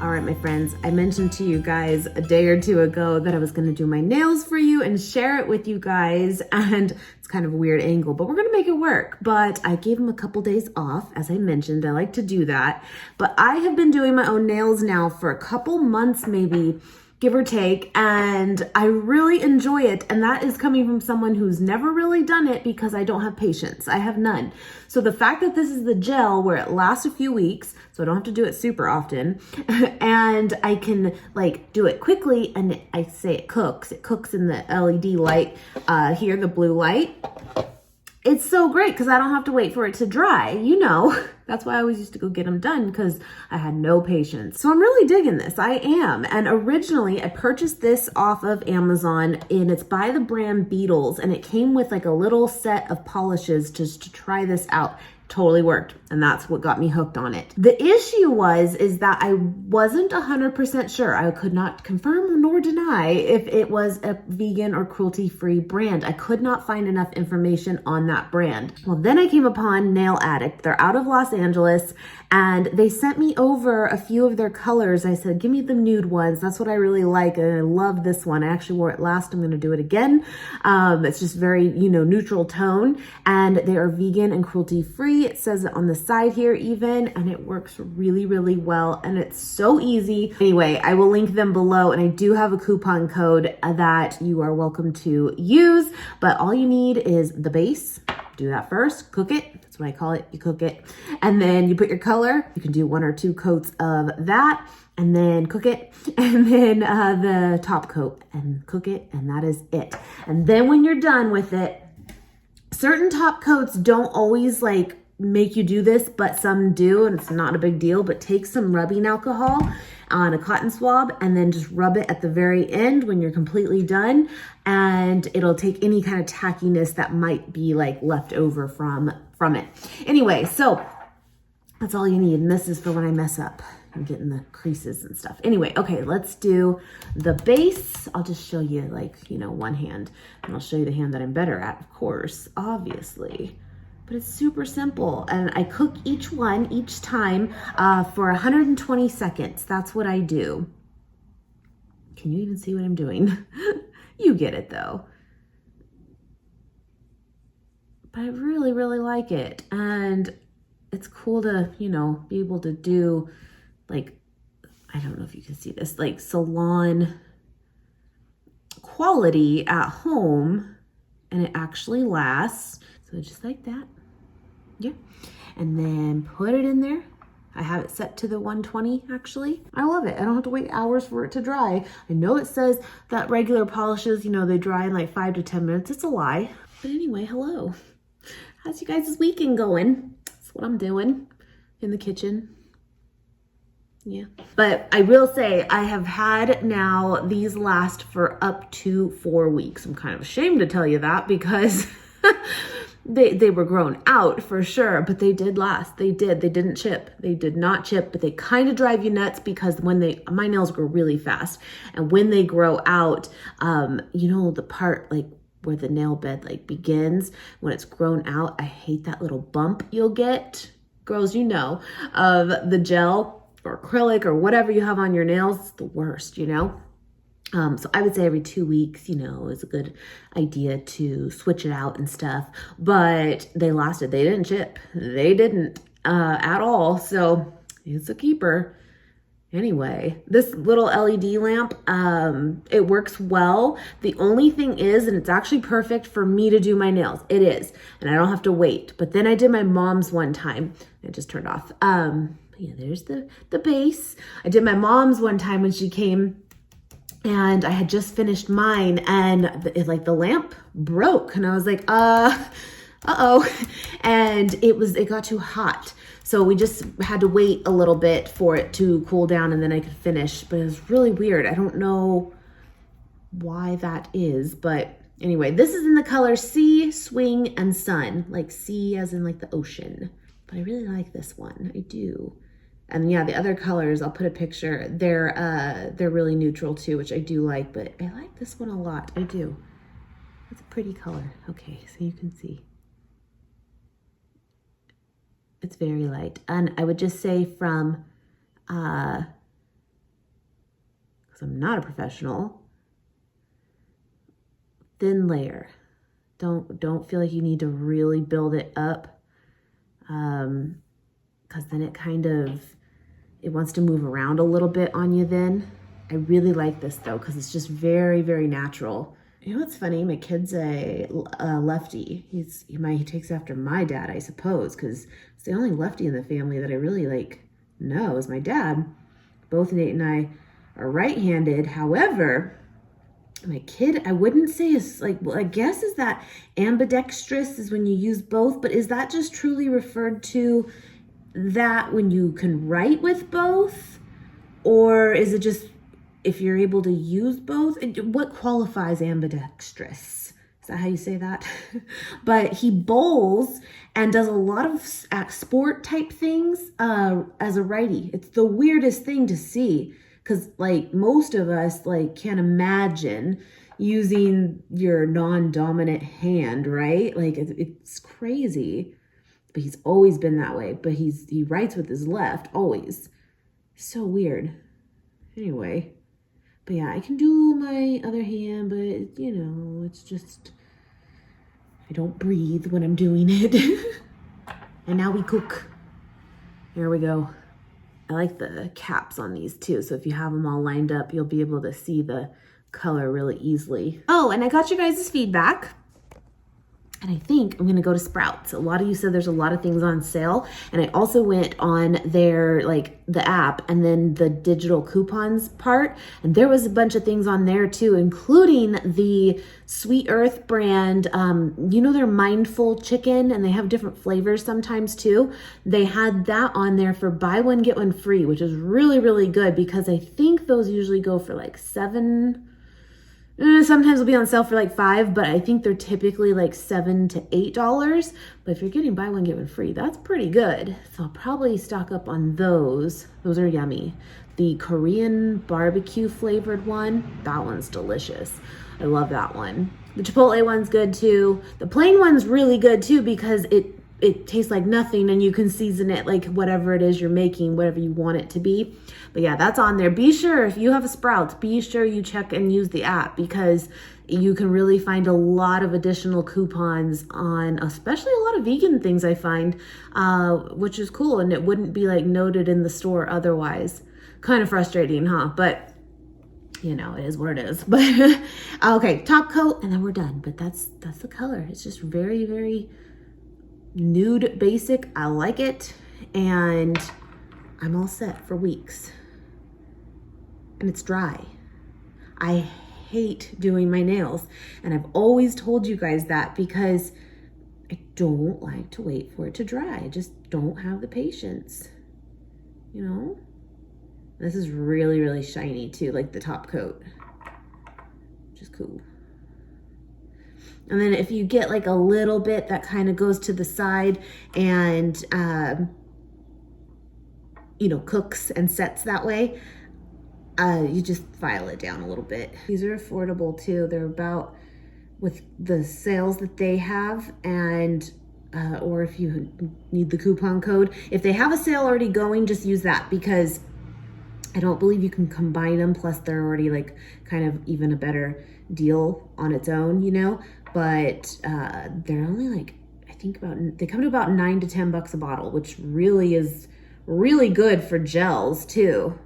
All right, my friends, I mentioned to you guys a day or two ago that I was gonna do my nails for you and share it with you guys, and it's kind of a weird angle, but we're gonna make it work. But I gave them a couple days off, as I mentioned, I like to do that. But I have been doing my own nails now for a couple months, maybe, give or take, and I really enjoy it. And that is coming from someone who's never really done it because I don't have patience. I have none. So the fact that this is the gel where it lasts a few weeks, so I don't have to do it super often, and I can like do it quickly, and I say it cooks in the LED light here, the blue light. It's so great because I don't have to wait for it to dry, you know. That's why I always used to go get them done, because I had no patience. So I'm really digging this, I am. And originally I purchased this off of Amazon, and it's by the brand Beetles, and it came with like a little set of polishes just to try this out. Totally worked, and that's what got me hooked on it. The issue is that I wasn't 100% sure. I could not confirm nor deny if it was a vegan or cruelty-free brand. I could not find enough information on that brand. Well, then I came upon Nail Addict. They're out of Los Angeles, and they sent me over a few of their colors. I said, give me the nude ones. That's what I really like, and I love this one. I actually wore it last. I'm gonna do it again. It's just very, neutral tone, and they are vegan and cruelty-free. It says it on the side here even, and it works really, really well, and it's so easy. Anyway, I will link them below, and I do have a coupon code that you are welcome to use, but all you need is the base. Do that first, cook it. That's what I call it, you cook it. And then you put your color. You can do 1 or 2 coats of that, and then cook it, and then the top coat, and cook it, and that is it. And then when you're done with it, certain top coats don't always like make you do this, but some do, and it's not a big deal. But take some rubbing alcohol on a cotton swab and then just rub it at the very end when you're completely done, and it'll take any kind of tackiness that might be like left over from it. Anyway, so that's all you need, and this is for when I mess up and get in the creases and stuff. Anyway, okay, let's do the base. I'll just show you like, one hand, and I'll show you the hand that I'm better at, of course, obviously. But it's super simple, and I cook each one each time for 120 seconds. That's what I do. Can you even see what I'm doing? You get it though. But I really, really like it, and it's cool to, be able to do like, I don't know if you can see this, like salon quality at home, and it actually lasts. So just like that. Yeah, and then put it in there. I have it set to the 120 actually. I love it. I don't have to wait hours for it to dry. I know it says that regular polishes, they dry in like 5 to 10 minutes. It's a lie. But anyway, hello. How's you guys' weekend going? That's what I'm doing in the kitchen. Yeah, but I will say I have had now these last for up to 4 weeks. I'm kind of ashamed to tell you that because They were grown out for sure, but they did last. They didn't chip. They did not chip, but they kind of drive you nuts because my nails grow really fast. And when they grow out, the part like where the nail bed like begins, when it's grown out, I hate that little bump you'll get, girls, of the gel or acrylic or whatever you have on your nails. It's the worst, So I would say every 2 weeks, is a good idea to switch it out and stuff. But they lasted. They didn't chip. They didn't at all. So it's a keeper. Anyway, this little LED lamp, it works well. The only thing is, and it's actually perfect for me to do my nails. It is. And I don't have to wait. But then I did my mom's one time. It just turned off. Yeah, there's the base. I did my mom's one time when she came, and I had just finished mine, and the lamp broke, and I was like, uh-oh. And it got too hot. So we just had to wait a little bit for it to cool down, and then I could finish. But it was really weird. I don't know why that is, but anyway, this is in the color Sea, Swing, and Sun, like sea as in like the ocean. But I really like this one, I do. And yeah, the other colors, I'll put a picture. They're really neutral too, which I do like, but I like this one a lot. I do. It's a pretty color. Okay, so you can see. It's very light. And I would just say from because I'm not a professional. Thin layer. Don't feel like you need to really build it up, because then it wants to move around a little bit on you then. I really like this though, because it's just very, very natural. You know what's funny? My kid's a lefty. He takes after my dad, I suppose, because it's the only lefty in the family that I really know is my dad. Both Nate and I are right-handed. However, my kid, I wouldn't say is well, I guess is that ambidextrous is when you use both, but is that just truly referred to that when you can write with both? Or is it just if you're able to use both? What qualifies ambidextrous? Is that how you say that? But he bowls and does a lot of sport type things as a righty. It's the weirdest thing to see, because most of us can't imagine using your non-dominant hand, right? It's crazy. But he's always been that way. But he writes with his left always. So weird. Anyway, but yeah, I can do my other hand, but it's just I don't breathe when I'm doing it. And now we cook. Here we go. I like the caps on these too, so if you have them all lined up, you'll be able to see the color really easily. Oh, and I got you guys' feedback. And I think I'm gonna go to Sprouts. A lot of you said there's a lot of things on sale. And I also went on their, the app and then the digital coupons part. And there was a bunch of things on there too, including the Sweet Earth brand. Their Mindful chicken, and they have different flavors sometimes too. They had that on there for buy one, get one free, which is really, really good, because I think those usually go for $7. Sometimes they'll be on sale for $5, but I think they're typically $7 to $8. But if you're getting buy one, get one free, that's pretty good. So I'll probably stock up on those. Those are yummy. The Korean barbecue flavored one, that one's delicious. I love that one. The Chipotle one's good too. The plain one's really good too, because it tastes like nothing, and you can season it whatever it is you're making, whatever you want it to be. But yeah, that's on there. Be sure, if you have a Sprouts, be sure you check and use the app, because you can really find a lot of additional coupons on, especially a lot of vegan things I find, which is cool. And it wouldn't be noted in the store otherwise. Kind of frustrating, huh? But it is what it is. But okay, top coat, and then we're done. But that's the color. It's just very, very nude basic. I like it, and I'm all set for weeks. And it's dry. I hate doing my nails, and I've always told you guys that, because I don't like to wait for it to dry. I just don't have the patience, This is really, really shiny too, the top coat, which is cool. And then if you get a little bit that kind of goes to the side and, cooks and sets that way, you just file it down a little bit. These are affordable too. They're about, with the sales that they have, and, or if you need the coupon code, if they have a sale already going, just use that, because I don't believe you can combine them. Plus they're already kind of even a better deal on its own, but they're only I think they come to about $9 to $10 a bottle, which really is really good for gels too.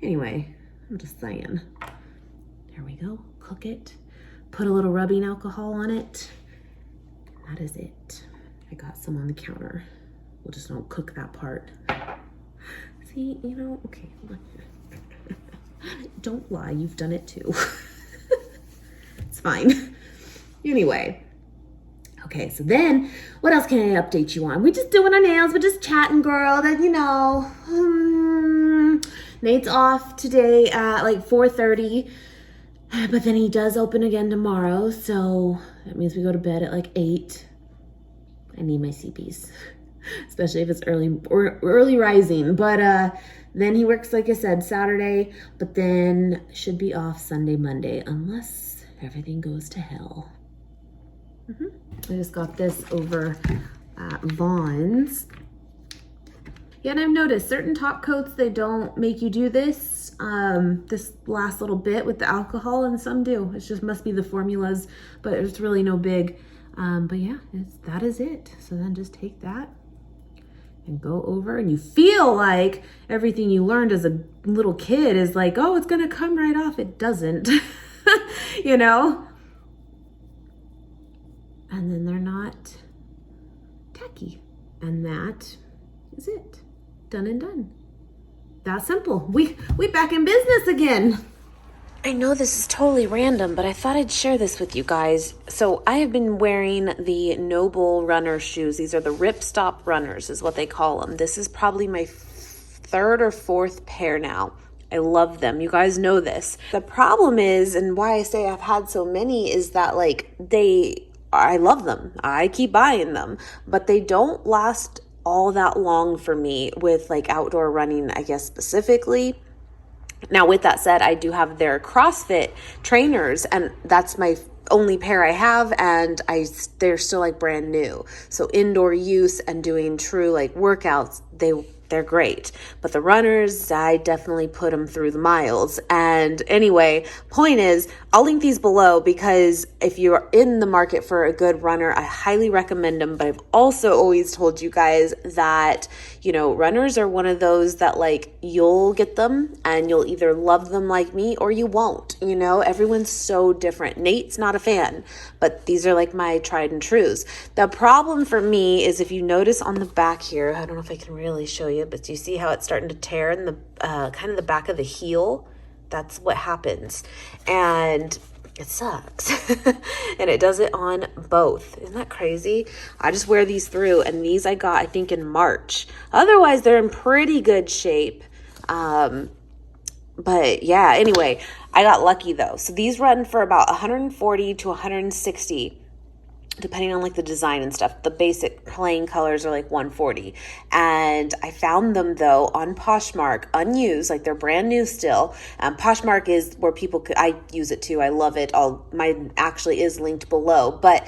Anyway, I'm just saying. There we go. Cook it. Put a little rubbing alcohol on it. That is it. I got some on the counter. We'll just don't cook that part. See, okay. Don't lie, you've done it too. It's fine. Anyway, okay, so then what else can I update you on? We're just doing our nails, we're just chatting, girl. That Nate's off today at 4:30, but then he does open again tomorrow, so that means we go to bed at 8. I need my CPs, especially if it's early rising. But then he works, like I said, Saturday, but then should be off Sunday, Monday, unless everything goes to hell. I just got this over at Vaughn's. Yeah, and I've noticed certain top coats, they don't make you do this, this last little bit with the alcohol, and some do. It just must be the formulas, but it's really no big. But yeah, that is it. So then just take that and go over, and you feel like everything you learned as a little kid is like, oh, it's gonna come right off. It doesn't, you know? And then they're not tacky. And that is it. Done and done. That simple. We back in business again. I know this is totally random, but I thought I'd share this with you guys. So I have been wearing the Noble runner shoes. These are the Ripstop Runners is what they call them. This is probably my third or fourth pair now. I love them. You guys know this. The problem is, and why I say I've had so many, is that like I love them. I keep buying them, but they don't last all that long for me with like outdoor running, I guess specifically. Now, with that said, I do have their CrossFit trainers, and that's my only pair I have, and they're still like brand new. So indoor use and doing true like workouts, they're great. But the runners, I definitely put them through the miles. And anyway, point is, I'll link these below because if you're in the market for a good runner, I highly recommend them. But I've also always told you guys that, you know, runners are one of those that like you'll get them and you'll either love them like me or you won't. You know, everyone's so different. Nate's not a fan, but these are like my tried and trues. The problem for me is if you notice on the back here, I don't know if I can really show you, but do you see how it's starting to tear in the kind of the back of the heel? That's what happens, and it sucks. And it does it on both. Isn't that crazy? I just wear these through, and these I got I think in March. Otherwise they're in pretty good shape. But yeah, anyway, I got lucky though. So these run for about 140 to 160 depending on like the design and stuff. The basic plain colors are like 140. And I found them though on Poshmark, unused, like they're brand new still. Poshmark is where people could, I use it too. I love it. Mine actually is linked below, but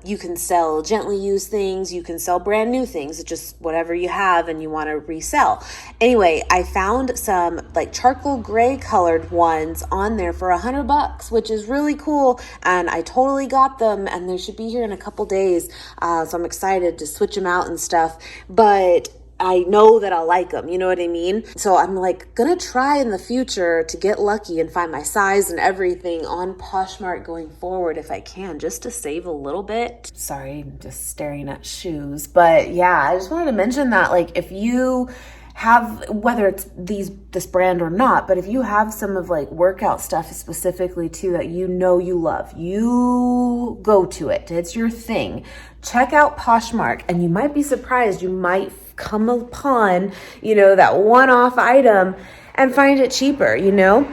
you can sell gently used things. You can sell brand new things. It's just whatever you have and you want to resell. Anyway, I found some like charcoal gray colored ones on there for $100, which is really cool. And I totally got them, and they should be here in a couple days, so I'm excited to switch them out and stuff, but I know that I'll like them, you know what I mean? So I'm like gonna try in the future to get lucky and find my size and everything on Poshmark going forward if I can, just to save a little bit. Sorry, I'm just staring at shoes, but yeah, I just wanted to mention that like if you have, whether it's this brand or not, but if you have some of like workout stuff specifically too that you know you love, you go to it. It's your thing. Check out Poshmark, and you might be surprised. You might come upon, you know, that one-off item and find it cheaper, you know?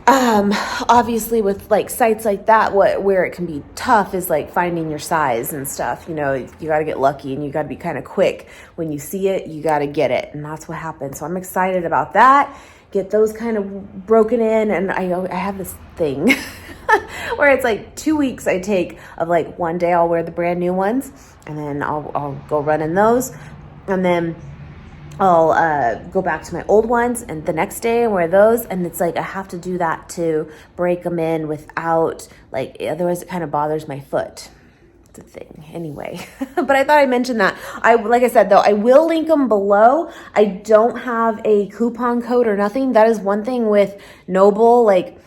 Obviously with like sites like that, where it can be tough is like finding your size and stuff. You know, you got to get lucky and you got to be kind of quick. When you see it, you got to get it. And that's what happened. So I'm excited about that. Get those kind of broken in. And I have this thing where it's like 2 weeks I take of like one day I'll wear the brand new ones, and then I'll go run in those. And then I'll go back to my old ones, and the next day I wear those. And it's like I have to do that to break them in without, like, otherwise it kind of bothers my foot. It's a thing anyway. But I thought I'd mention that. Like I said though, I will link them below. I don't have a coupon code or nothing. That is one thing with Noble, like,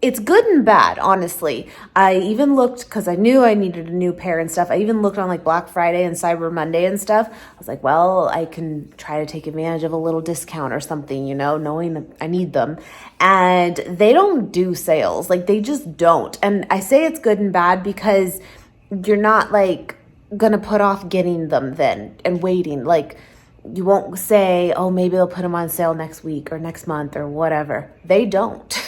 it's good and bad, honestly. I even looked, because I knew I needed a new pair and stuff. I even looked on like Black Friday and Cyber Monday and stuff. I was like, well, I can try to take advantage of a little discount or something, you know, knowing that I need them. And they don't do sales. Like, they just don't. And I say it's good and bad because you're not like going to put off getting them then and waiting. Like, you won't say, oh, maybe they'll put them on sale next week or next month or whatever. They don't.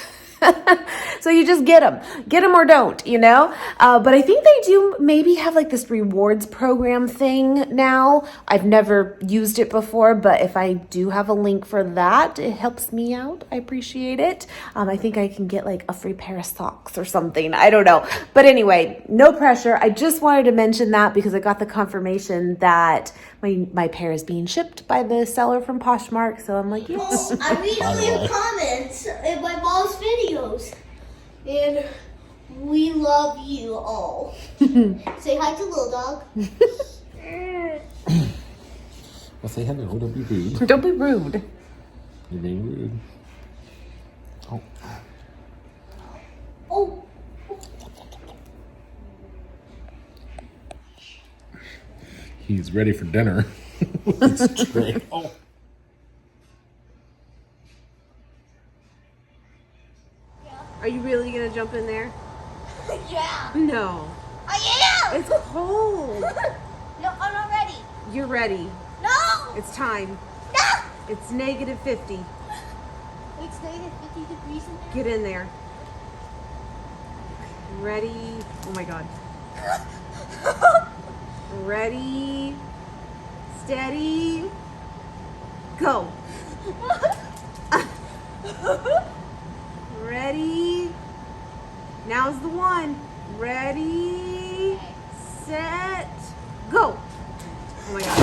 So you just get them or don't, you know? But I think they do maybe have like this rewards program thing now. I've never used it before, but if I do have a link for that, it helps me out. I appreciate it. I think I can get like a free pair of socks or something. I don't know. But anyway, no pressure. I just wanted to mention that because I got the confirmation that my pair is being shipped by the seller from Poshmark. So I'm like, yes. Oh, I read all your comments in my mom's videos. And we love you all. Say hi to Little Dog. Well, say hello. Don't be rude. Don't be rude. You're being rude. Oh. Oh. He's ready for dinner. It's tray. Oh. Are you really gonna jump in there? Yeah. No. I am. It's cold. No, I'm not ready. You're ready. No. It's time. No. It's negative 50. It's negative 50 degrees in there. Get in there. Ready? Oh my God. Ready, steady, go. Ready, now's the one. Ready, set, go. Oh my God.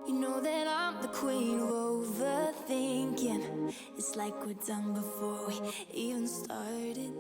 You know that I'm the queen of overthinking. It's like we're done before we even started.